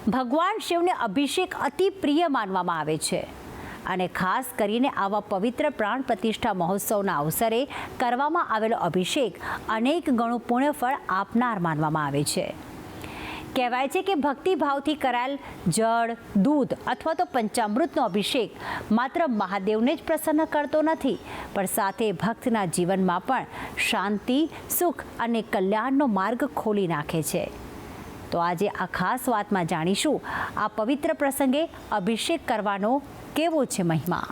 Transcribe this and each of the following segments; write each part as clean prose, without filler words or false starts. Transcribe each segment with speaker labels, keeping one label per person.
Speaker 1: ભગવાન શિવને અભિષેક અતિ પ્રિય માનવામાં આવે છે અને ખાસ કરીને આવા પવિત્ર પ્રાણ પ્રતિષ્ઠા મહોત્સવના અવસરે કરવામાં આવેલો અભિષેક અનેક ગણું પુણ્યફળ આપનાર માનવામાં આવે છે। કહેવાય છે કે ભક્તિભાવથી કરાયેલ જળ, દૂધ અથવા તો પંચામૃતનો અભિષેક માત્ર મહાદેવને જ પ્રસન્ન કરતો નથી, પણ સાથે ભક્તના જીવનમાં પણ શાંતિ, સુખ અને કલ્યાણનો માર્ગ ખોલી નાખે છે। તો આજે આ ખાસ વાતમાં જાણીશું આ પવિત્ર પ્રસંગે અભિષેક કરવાનો કેવો છે મહિમા।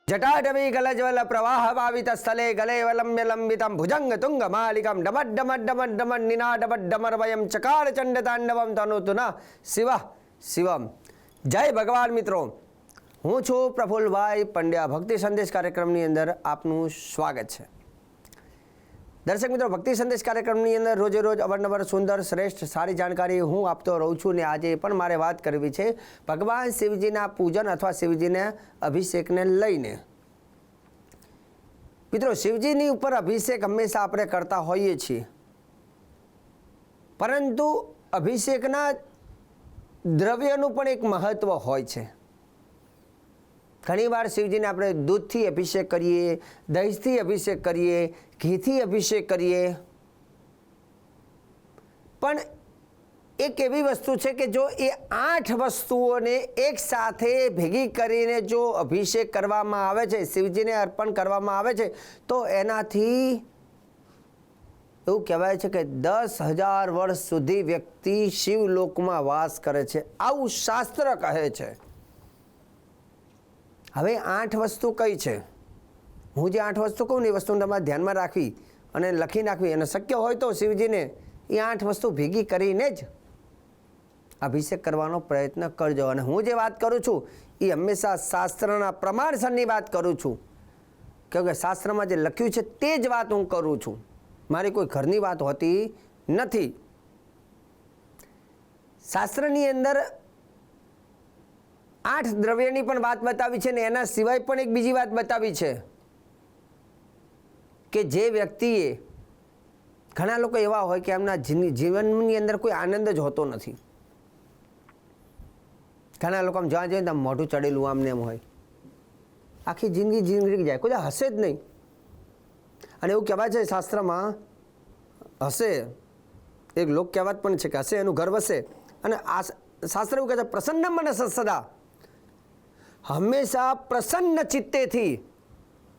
Speaker 2: जटाटवी गलज्वल प्रवाह भावित स्थले गले वलम्ब्य लंबितं भुजंग तुंग मालिकं डमड डमड डमड डमड निनादमड डमरवयं चकार चंड तांडवं तनोतु न शिव शिवम। जय भगवान मित्रों, हूँ छूँ प्रफुल्लभाई पंड्या। भक्ति संदेश कार्यक्रमની અંદર આપનું સ્વાગત છે। દર્શક મિત્રો, ભક્તિ સંદેશ કાર્યક્રમની અંદર રોજે રોજ અવારનવાર સુંદર, શ્રેષ્ઠ, સારી જાણકારી હું આપતો રહું છું ને આજે પણ મારે વાત કરવી છે ભગવાન શિવજીના પૂજન અથવા શિવજીના અભિષેકને લઈને। મિત્રો, શિવજીની ઉપર અભિષેક હંમેશા આપણે કરતા હોઈએ છીએ, પરંતુ અભિષેકના દ્રવ્યનું પણ એક મહત્વ હોય છે। ઘણીવાર શિવજીને આપણે દૂધથી અભિષેક કરીએ, દહીંથી અભિષેક કરીએ, ઘીથી અભિષેક કરીએ, પણ એક એવી વસ્તુ છે કે જો એ 8 વસ્તુઓને એક સાથે ભેગી કરીને જો અભિષેક કરવામાં આવે છે, શિવજીને અર્પણ કરવામાં આવે છે, તો એનાથી એવું કહેવાય છે કે 10,000 વર્ષ સુધી વ્યક્તિ શિવલોકમાં વાસ કરે છે, આવું શાસ્ત્ર કહે છે। હવે 8 વસ્તુ કઈ છે? હું જે 8 વસ્તુ કહું ને એ વસ્તુને તમારે ધ્યાનમાં રાખવી અને લખી નાખવી, અને શક્ય હોય તો શિવજીને એ 8 વસ્તુ ભેગી કરીને જ અભિષેક કરવાનો પ્રયત્ન કરજો। અને હું જે વાત કરું છું એ હંમેશા શાસ્ત્રના પ્રમાણસરની વાત કરું છું, કેમકે શાસ્ત્રમાં જે લખ્યું છે તે જ વાત હું કરું છું, મારી કોઈ ઘરની વાત હોતી નથી। શાસ્ત્રની અંદર 8 દ્રવ્યની પણ વાત બતાવી છે ને એના સિવાય પણ એક બીજી વાત બતાવી છે કે જે વ્યક્તિએ, ઘણા લોકો એવા હોય કે એમના જીવનની અંદર કોઈ આનંદ જ હોતો નથી। ઘણા લોકો આમ જ્યાં જઈને આમ મોઢું ચડેલું આમને એમ હોય, આખી જિંદગી જાય, કોઈ હસે જ નહીં। અને એવું કહેવાય છે શાસ્ત્રમાં, હસે એક લોક કહેવત પણ છે કે હસે એનું ઘર વસે। અને આ શાસ્ત્ર એવું કહે છે પ્રસન્ન મનસ સદા, હંમેશા પ્રસન્ન ચિત્તેથી,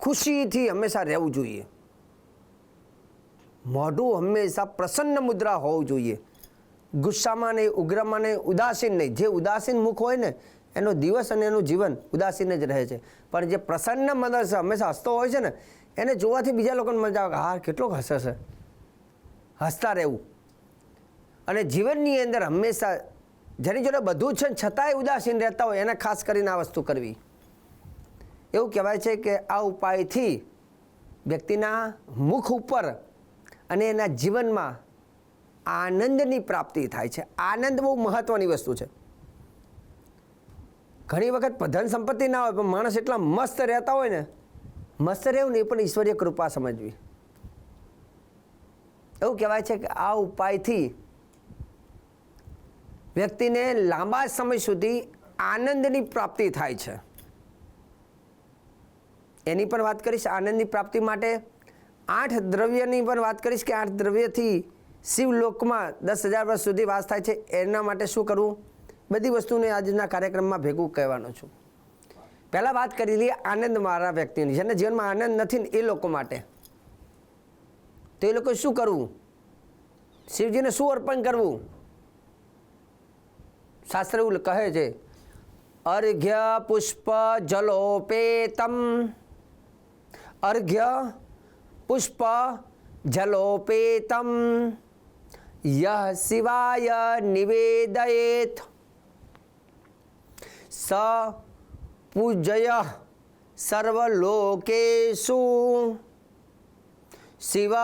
Speaker 2: ખુશીથી હંમેશા રહેવું જોઈએ। મોઢું હંમેશા પ્રસન્ન મુદ્રા હોવું જોઈએ, ગુસ્સામાં નહીં, ઉગ્રમાં નહીં, ઉદાસીન નહીં। જે ઉદાસીન મુખ હોય ને એનો દિવસ અને એનું જીવન ઉદાસીન જ રહે છે, પણ જે પ્રસન્ન મનસ હંમેશા હસતો હોય છે ને એને જોવાથી બીજા લોકોને મજા આવે, હા કેટલોક હસે છે, હસતા રહેવું। અને જીવનની અંદર હંમેશા જેની જોડે બધું છે છતાંય ઉદાસીન રહેતા હોય એને ખાસ કરીને આ વસ્તુ કરવી। એવું કહેવાય છે કે આ ઉપાયથી વ્યક્તિના મુખ ઉપર અને એના જીવનમાં આનંદની પ્રાપ્તિ થાય છે। આનંદ બહુ મહત્ત્વની વસ્તુ છે। ઘણી વખત ધન સંપત્તિ ના હોય પણ માણસ એટલા મસ્ત રહેતા હોય ને, મસ્ત રહેવું ને એ પણ ઈશ્વરીય કૃપા સમજવી। એવું કહેવાય છે કે આ ઉપાયથી વ્યક્તિને લાંબા સમય સુધી આનંદની પ્રાપ્તિ થાય છે। એની પણ વાત કરીશ, આનંદની પ્રાપ્તિ માટે 8 દ્રવ્યની પણ વાત કરીશ કે 8 દ્રવ્યથી શિવલોકમાં 10,000 વર્ષ સુધી વાસ થાય છે। એના માટે શું કરવું, બધી વસ્તુને આજના કાર્યક્રમમાં ભેગું કહેવાનો છું। પહેલાં વાત કરી લઈએ આનંદવાળા વ્યક્તિની, જેના જીવનમાં આનંદ નથી ને એ લોકો માટે। તો એ લોકો શું કરવું, શિવજીને શું અર્પણ કરવું? શાસ્ત્ર એવું કહે છે અર્ઘ્ય પુષ્પ જલોપેતમ, અર્ઘ્ય પુષ્પ જલોપેતમ યહ શિવાય નિવેદયેત સ પૂજય સર્વલોકેષુ શિવ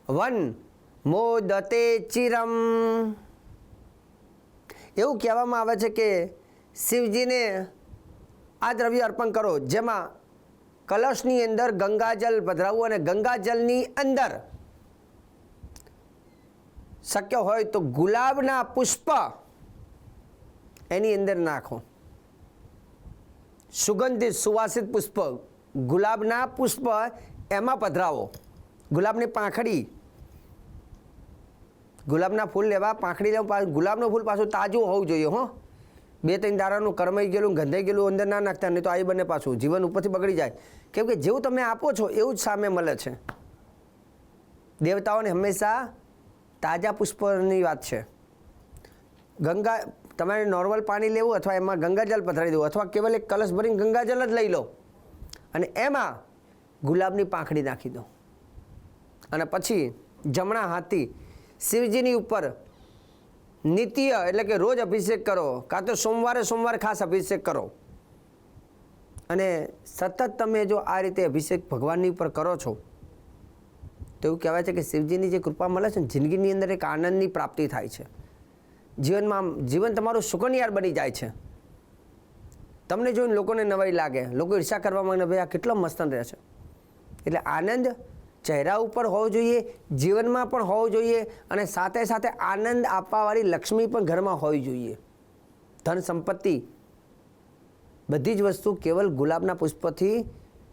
Speaker 2: વન મોદતે ચિરમ। એવું કહેવામાં આવે છે કે શિવજીને આ દ્રવ્ય અર્પણ કરો, જેમાં કલશની અંદર ગંગાજલ પધરાવવું અને ગંગાજલની અંદર શક્ય હોય તો ગુલાબના પુષ્પ એની અંદર નાખો. સુગંધિત સુવાસિત પુષ્પ, ગુલાબના પુષ્પ એમાં પધરાવો. ગુલાબની પાંખડી, ગુલાબના ફૂલ લેવા, પાંખડી લેવા. ગુલાબનું ફૂલ પાછું તાજું હોવું જોઈએ. હો, 2-3 દાડાનું કરમાઈ ગયેલું, ગંધાઈ ગયેલું અંદર ના નાખતા, નહીં તો આવી બને પાછું જીવન ઉપરથી બગડી જાય. કેમ કે જેવું તમે આપો છો એવું જ સામે મળે છે. દેવતાઓને હંમેશા તાજા પુષ્પની વાત છે. ગંગા, તમારે નોર્મલ પાણી લેવું અથવા એમાં ગંગાજળ પધરાવી દેવું, અથવા કેવલ એક કલશ ભરીને ગંગાજળ જ લઈ લો અને એમાં ગુલાબની પાંખડી નાખી દો. અને પછી જમણા હાથથી શિવજીની ઉપર નિત્ય એટલે કે રોજ અભિષેક કરો, કાં તો સોમવારે ખાસ અભિષેક કરો. અને સતત તમે જો આ રીતે અભિષેક ભગવાનની ઉપર કરો છો તો એવું કહેવાય છે કે શિવજીની જે કૃપા મળે છે ને, જિંદગીની અંદર એક આનંદની પ્રાપ્તિ થાય છે. જીવન તમારું સુકન્યાર બની જાય છે. તમને જોઈને લોકોને નવાઈ લાગે, લોકો ઈર્ષા કરવા માંગે, ભાઈ આ કેટલો મસ્ત રહે છે. એટલે આનંદ ચહેરા ઉપર હોવો જોઈએ, જીવનમાં પણ હોવો જોઈએ, અને સાથે સાથે આનંદ આપવાવાળી લક્ષ્મી પણ ઘરમાં હોવી જોઈએ. ધન સંપત્તિ બધી જ વસ્તુ કેવલ ગુલાબના પુષ્પથી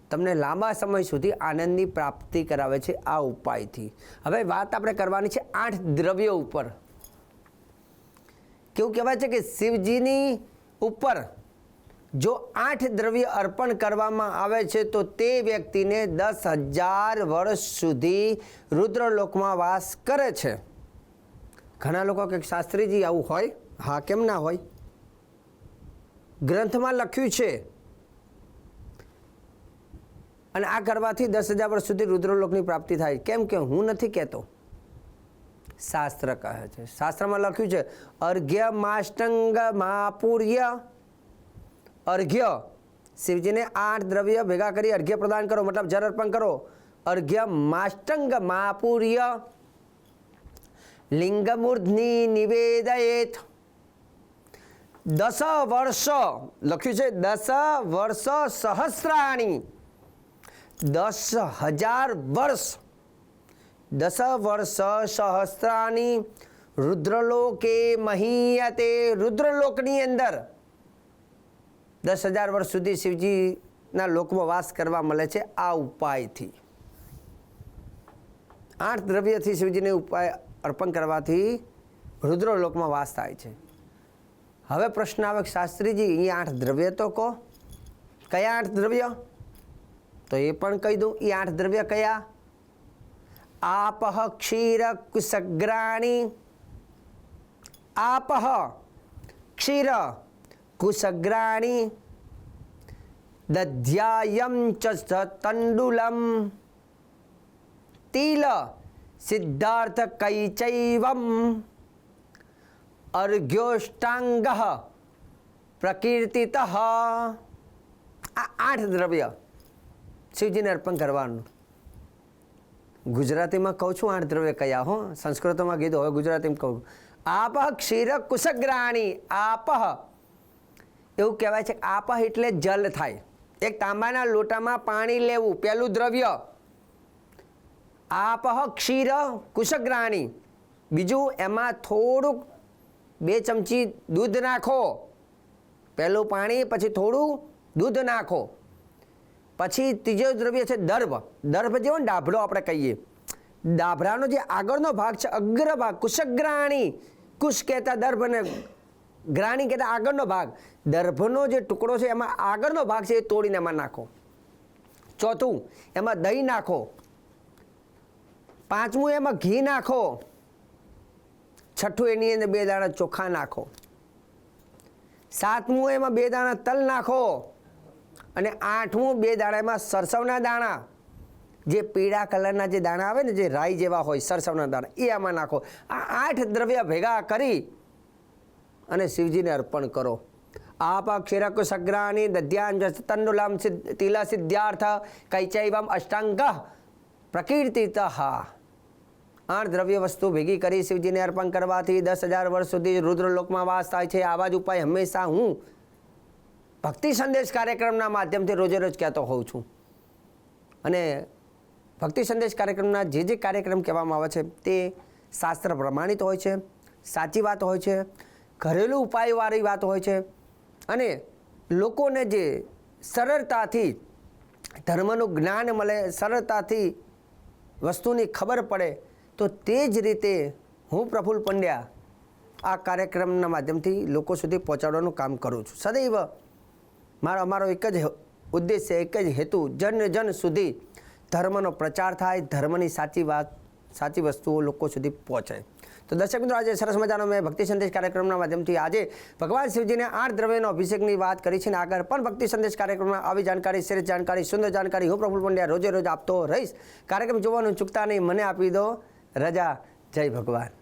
Speaker 2: તમને લાંબા સમય સુધી આનંદની પ્રાપ્તિ કરાવે છે આ ઉપાયથી. હવે વાત આપણે કરવાની છે 8 દ્રવ્યો ઉપર. કેવું કહેવાય છે કે શિવજીની ઉપર જો 8 દ્રવ્ય અર્પણ કરવામાં આવે છે તો તે વ્યક્તિને 10,000 વર્ષ સુધી રુદ્રલોકમાં વાસ કરે છે. ઘણા લોકો કે શાસ્ત્રીજી આવું હોય? હા, કેમ ના હોય? ગ્રંથમાં લખ્યું છે. અને આ કરવાથી 10,000 વર્ષ સુધી રુદ્રલોકની પ્રાપ્તિ થાય. કેમ કે હું નથી કહેતો, શાસ્ત્ર કહે છે. શાસ્ત્રમાં લખ્યું છે અર્ઘ્ય માષ્ટંગ માપુર્ય. અર્ઘ્ય, શિવજીને 8 દ્રવ્ય ભેગા કરી અર્ઘ્ય પ્રદાન કરો, મતલબ જળ અર્પણ કરો. અર્ઘ્ય માષ્ટંગ માપુર્ય લિંગમૂર્ધની નિવેદયેત. 10 વર્ષ લખ્યું છે, 10 વર્ષ સહસ્રાણી, 10,000 વર્ષ, 10 વર્ષ સહસ્રાની રુદ્રલોકે મહીયતે. રુદ્રલોકની અંદર 10,000 વર્ષ સુધી શિવજીના લોકમાં વાસ કરવા મળે છે આ ઉપાયથી. 8 દ્રવ્યથી શિવજીને ઉપાય અર્પણ કરવાથી રુદ્રલોકમાં વાસ થાય છે. હવે પ્રશ્ન આવે શાસ્ત્રીજી અહીંયા 8 દ્રવ્ય તો કહો, કયા 8 દ્રવ્ય? તો એ પણ કહી દઉં. એ 8 દ્રવ્ય કયા? આપહ ક્ષીર કુસગ્રાણી. આપહ ક્ષીર કુસગ્રાણી દધ્યાયમ ચ તંડુલમ તિલ સિદ્ધાર્થ કૈચૈવમ અર્ઘ્યોષ્ટાંગ પ્રકીર્તિત. આ 8 દ્રવ્ય શિવજીને અર્પણ કરવાનું. ગુજરાતીમાં કહું છું 8 દ્રવ્ય કયા. હો, સંસ્કૃતમાં કીધું, હવે ગુજરાતીમાં કહું. આપહ ક્ષીર કુસગ્રાણી. આપહ એવું કહેવાય છે, આપહ એટલે જલ થાય. એક તાંબાના લોટામાં પાણી લેવું, પહેલું દ્રવ્ય. આપહ ક્ષીર કુસગ્રાણી. બીજું, એમાં થોડુંક 2 ચમચી દૂધ નાખો. પહેલું પાણી, પછી થોડું દૂધ નાખો. પછી ત્રીજો દ્રવ્ય છે દર્ભ. દર્ભ જેવો ને ડાભડો આપણે કહીએ, ડાભડાનો જે આગળનો ભાગ છે, અગ્ર ભાગ. કુશગ્રાણી, કુશ કહેતા દર્ભ અને ગ્રાણી કહેતા આગળનો ભાગ. દર્ભનો જે ટુકડો છે એમાં આગળનો ભાગ છે એ તોડીને એમાં નાખો. ચોથું, એમાં દહીં નાખો. પાંચમું, એમાં ઘી નાખો. છઠ્ઠું, એની અંદર 2 દાણા ચોખા નાખો. સાતમું, એમાં 2 દાણા તલ નાખો. અને 8મું, 2 દાણા એમાં સરસવના દાણા, જે પીળા કલરના જે દાણા આવે ને, જે રાઈ જેવા હોય, સરસવના દાણા, એ આમાં નાખો. આ 8 દ્રવ્ય ભેગા કરી અને શિવજીને અર્પણ કરો. આપ ક્ષીરક સગ્રાણી દધ્યાંજ તંડુલમ તિલ સિદ્ધાર્થ કૈચૈવમ અષ્ટાંગ પ્રકીર્તિત. 8 દ્રવ્ય વસ્તુ ભેગી કરી શિવજીને અર્પણ કરવાથી 10,000 વર્ષ સુધી રુદ્રલોકમાં વાસ થાય છે. આવા જ ઉપાય હંમેશા હું ભક્તિ સંદેશ કાર્યક્રમના માધ્યમથી રોજે રોજ કહેતો હોઉં છું. અને ભક્તિ સંદેશ કાર્યક્રમના જે કાર્યક્રમ કહેવામાં આવે છે તે શાસ્ત્ર પ્રમાણિત હોય છે, સાચી વાત હોય છે, ઘરેલું ઉપાયવાળી વાત હોય છે અને લોકોને જે સરળતાથી ધર્મનું જ્ઞાન મળે, સરળતાથી વસ્તુની ખબર પડે, તો તે જ રીતે હું પ્રફુલ્લ પંડ્યા આ કાર્યક્રમના માધ્યમથી લોકો સુધી પહોંચાડવાનું કામ કરું છું. સદૈવ અમારો એક જ ઉદ્દેશ્ય, એક જ હેતુ, જન સુધી ધર્મનો પ્રચાર થાય, ધર્મની સાચી વાત, સાચી વસ્તુઓ લોકો સુધી પહોંચે. તો દર્શક મિત્રો, આજે સરસ મજાનો મેં ભક્તિ સંદેશ કાર્યક્રમના માધ્યમથી આજે ભગવાન શિવજીને 8 દ્રવ્યનો અભિષેકની વાત કરી છે. અને આગળ પણ ભક્તિ સંદેશ કાર્યક્રમમાં આવી જાણકારી, શ્રેષ્ઠ જાણકારી, સુંદર જાણકારી હું પ્રફુલ્લ પંડ્યા રોજે રોજ આપતો રહીશ. કાર્યક્રમ જોવાનું ચૂકતા નહીં. મને આપી દો રજા. જય ભગવાન.